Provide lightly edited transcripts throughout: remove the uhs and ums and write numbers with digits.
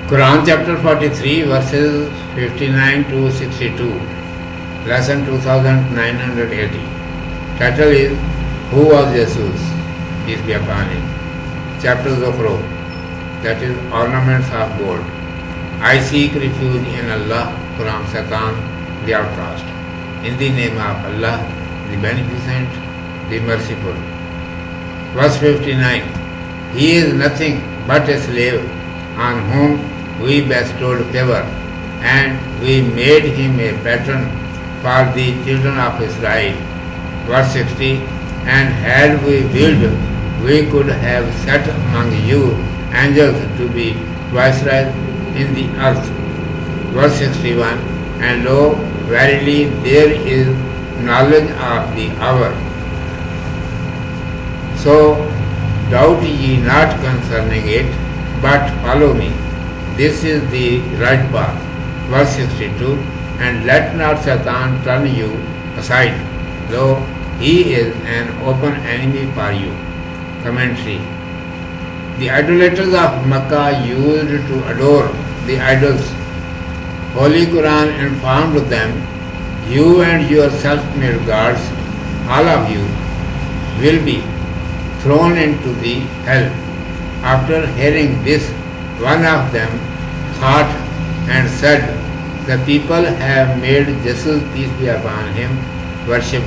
Quran chapter 43 verses 59 to 62, lesson 2980. Title is Who was Jesus? Peace be upon him. Chapter Zukhruf, that is ornaments of gold. I seek refuge in Allah from Satan, the outcast. In the name of Allah, the Beneficent, the Merciful. Verse 59. He is nothing but a slave on whom we bestowed favor, and we made him a pattern for the children of Israel. Verse 60. And had we willed, we could have set among you angels to be viceroys in the earth. Verse 61. And lo, verily there is knowledge of the hour. So doubt ye not concerning it, but follow me. This is the right path. Verse 62. And let not Satan turn you aside, though he is an open enemy for you. Commentary. The idolaters of Makkah used to adore the idols. Holy Quran informed them, you and your self-made gods, all of you, will be thrown into the hell. After hearing this, one of them thought and said, the people have made Jesus, peace be upon him, worshipped.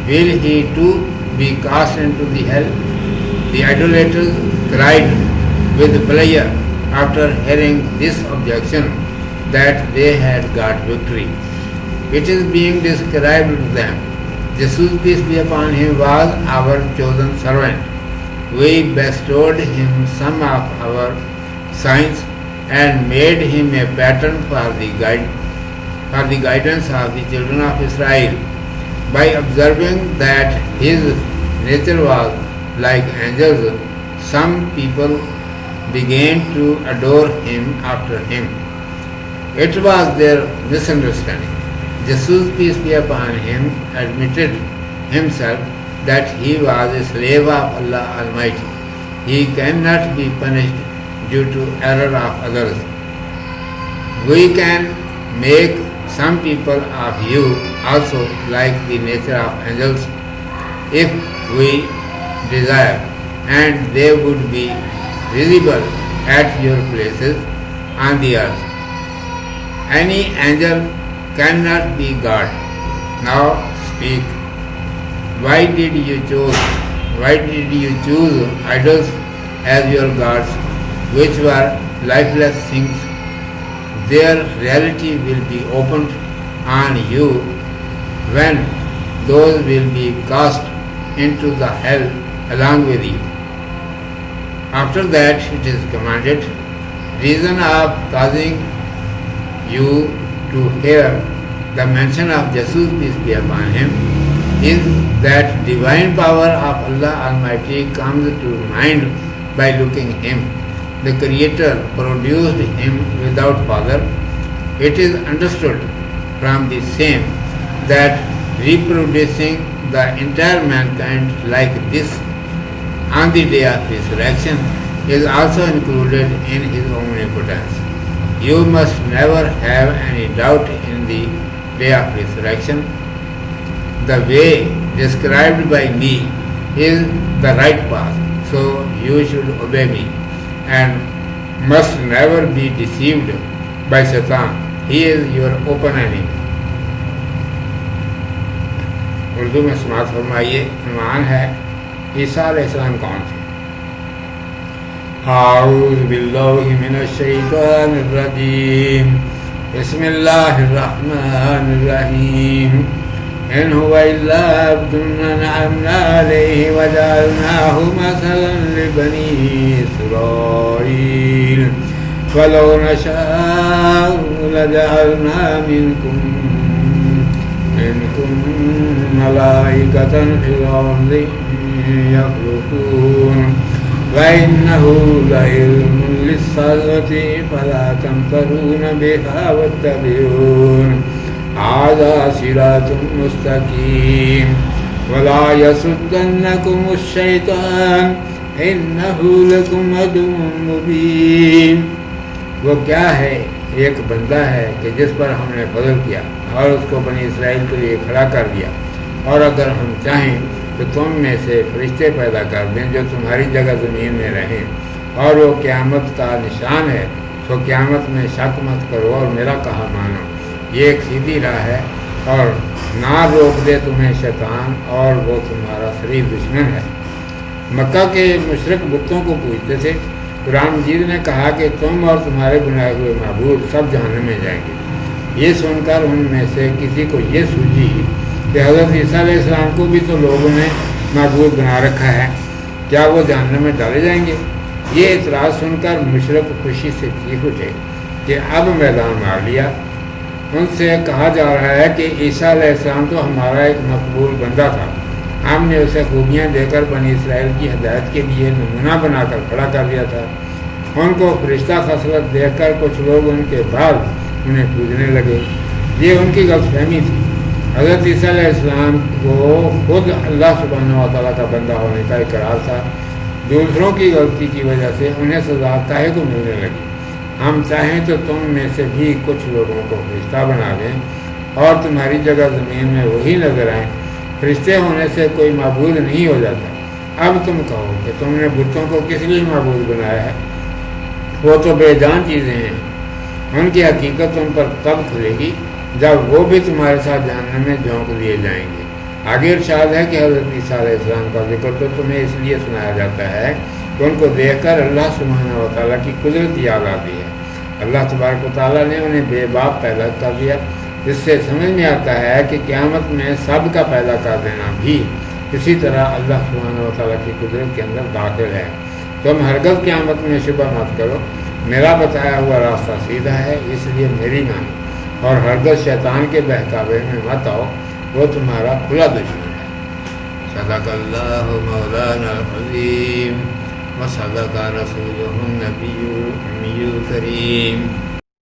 Will he too be cast into the hell? The idolaters cried with pleasure after hearing this objection that they had got victory. It is being described to them, Jesus, peace be upon him, was our chosen servant. We bestowed him some of our signs and made him a pattern for the guidance of the children of Israel. By observing that his nature was like angels, some people began to adore him after him. It was their misunderstanding. Jesus, peace be upon him, admitted himself that he was a slave of Allah Almighty. He cannot be punished due to error of others. We can make some people of you also like the nature of angels if we desire, and they would be visible at your places on the earth. Any angel cannot be God. Now speak. Why did you choose idols as your gods, which were lifeless things? Their reality will be opened on you when those will be cast into the hell along with you. After that it is commanded, reason of causing you to hear the mention of Jesus, peace be upon him, is that divine power of Allah Almighty comes to mind by looking him. The Creator produced him without father. It is understood from the same that reproducing the entire mankind like this on the day of resurrection is also included in his omnipotence. You must never have any doubt in the day of resurrection. The way described by me is the right path, so you should obey me and must never be deceived by Satan. He is your open enemy. Urdu میں سماعت فرمائیے. عنوان ہے عیسیٰ علیہ السلام کون تھے. اعوذ باللہ من الشیطان الرجیم. بسم اللہ الرحمن الرحیم. ان هو الا عبد انعمنا علیہ وجعلناہ مثلا لبنی اسرائیل ولو نشاء لجعلنا منکم ملائکۃ فی الارض یخلقون وإنه لعلم للساعة فلا تمترون بها واتبعون هذا صراط مستقيم ولا يصدنكم الشيطان إنه لكم عدو مبين وہ کیا ہے؟ ایک بندہ ہے کہ جس پر ہم نے فضل کیا اور اس کو بنی اسرائیل کے لیے کھڑا کر دیا، اور اگر ہم چاہیں تو تم میں سے فرشتے پیدا کر دیں جو تمہاری جگہ زمین میں رہیں، اور وہ قیامت کا نشان ہے، تو قیامت میں شک مت کرو اور میرا کہا مانو، یہ ایک سیدھی راہ ہے، اور نہ روک دے تمہیں شیطان اور وہ تمہارا شریف دشمن ہے۔ مکہ کے مشرک بتوں کو پوجتے تھے۔ قرآن مجید نے کہا کہ تم اور تمہارے بنائے ہوئے معبود سب جہنم میں جائیں گے۔ یہ سن کر ان میں سے کسی کو یہ سوچی کہ حضرت عیسیٰ علیہ السلام کو بھی تو لوگوں نے معبود بنا رکھا ہے، کیا وہ جہنم میں ڈالے جائیں گے؟ یہ اعتراض سن کر مشرک خوشی سے چیخ اٹھے کہ اب میدان مار لیا۔ ان سے کہا جا رہا ہے کہ عیسیٰ علیہ السلام تو ہمارا ایک مقبول بندہ تھا، ہم نے اسے خوبیاں دے کر بنی اسرائیل کی ہدایت کے لیے نمونہ بنا کر کھڑا کر دیا تھا۔ ان کو فرشتہ خصلت دیکھ کر کچھ لوگ ان کے بعد انہیں پوجنے لگے۔ یہ ان کی غلط فہمی تھی۔ حضرت عیسیٰ علیہ السلام کو خود اللہ سبحانہ و تعالیٰ کا بندہ ہونے کا اقرار تھا۔ دوسروں کی غلطی کی وجہ سے انہیں سزا کاہے کو ملنے لگی؟ ہم چاہیں تو تم میں سے بھی کچھ لوگوں کو فرشتہ بنا دیں اور تمہاری جگہ زمین میں وہی نظر آئیں۔ فرشتے ہونے سے کوئی معبود نہیں ہو جاتا۔ اب تم کہو کہ تم نے بتوں کو کس لیے معبود بنایا ہے؟ وہ تو بے جان چیزیں ہیں، ان کی حقیقت ان پر تب کھلے گی جب وہ بھی تمہارے ساتھ جہنم میں جھونک لیے جائیں گے۔ آگے ارشاد ہے کہ حضرت عیسیٰ علیہ السلام کا ذکر تو تمہیں اس لیے سنایا جاتا ہے کہ ان کو دیکھ کر اللہ سبحانہ و تعالیٰ کی قدرت یاد آتی ہے۔ اللہ تبارک و تعالیٰ نے انہیں بے باپ پیدا کر دیا، جس سے سمجھ میں آتا ہے کہ قیامت میں سب کا پیدا کر دینا بھی اسی طرح اللہ سبحانہ و تعالیٰ کی قدرت کے اندر داخل ہے۔ تم ہرگز قیامت میں شبہ مت کرو، میرا بتایا ہوا راستہ سیدھا ہے، اس لیے میری مانو، اور ہرگز شیطان کے بہکاوے میں مت آؤ، وہ تمہارا کھلا دشمن ہے۔ صدق اللہ مولانا العظیم و صدق رسولہ النبی الامی الکریم۔